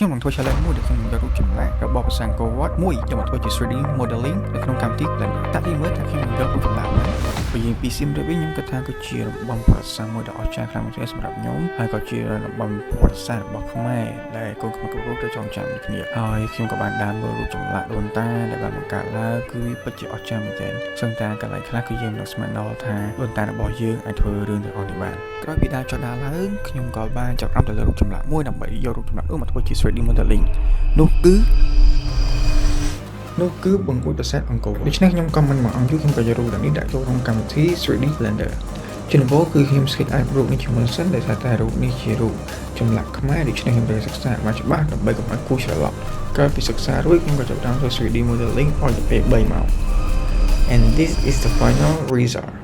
ខ្ញុំនឹងធ្វើ challenge មួយដែលខ្ញុំយករូបចម្លាក់របស់ភាសាអង្គរវត្តមួយយកមកធ្វើជា 3D modeling នៅក្នុងកម្មវិធី Blender តាក់ទីមើលថាខ្ញុំនឹងយករូបចម្លាក់ហ្នឹងបើយើងពី sim ទៅវិញខ្ញុំគិតថាគឺជារបងប្រវត្តិសាស្ត្រមួយដ៏អស្ចារ្យខ្លាំងមែនទែនសម្រាប់ខ្ញុំហើយក៏ជារបងប្រវត្តិសាស្ត្ររបស់ខ្មែរដែលកូនខ្មែរគ្រប់រូបត្រូវចងចាំដូចគ្នាហើយខ្ញុំក៏បានដើរមើលរូបចម្លាក់ដូនតាដែលបានបង្កើតឡើងគឺពិតជាអស្ចារ្យមែនទែនសឹងតែកន្លែងខ្លះគឺយើងនឹងស្មានដល់ថាដូនតារបស់យើងអាចធ្វើរឿងទាំងអស់នេះបានក្រោយពីដើរចុះដើរឡើងខ្ញុំក៏បានចាប់អារម្មណ៍ទៅលើរូបចម្លាក់មួយដើម្បីយករូបចម្លាក់នោះមកធ្វើជា 3D modeling នោះគឺបង្អួចប្រាសាទអង្គរដូច្នេះខ្ញុំក៏មិនមកអង្គខ្ញុំក៏យករូបនេះដាក់ចូលក្នុងកម្មវិធី 3D Blender ជាដំបូងគឺខ្ញុំ sketch out រូបនេះជាមួយសិនដោយសារតែរូបនេះជារូបចម្លាក់ខ្មែរដូច្នេះខ្ញុំត្រូវសិក្សាឲ្យច្បាស់ដើម្បីកុំឲ្យគូសច្រឡំក្រោយពីសិក្សារួចខ្ញុំក៏ចាប់ផ្ដើមធ្វើ 3D modeling ឲ្យទៅពេល3ម៉ោង and this is the final result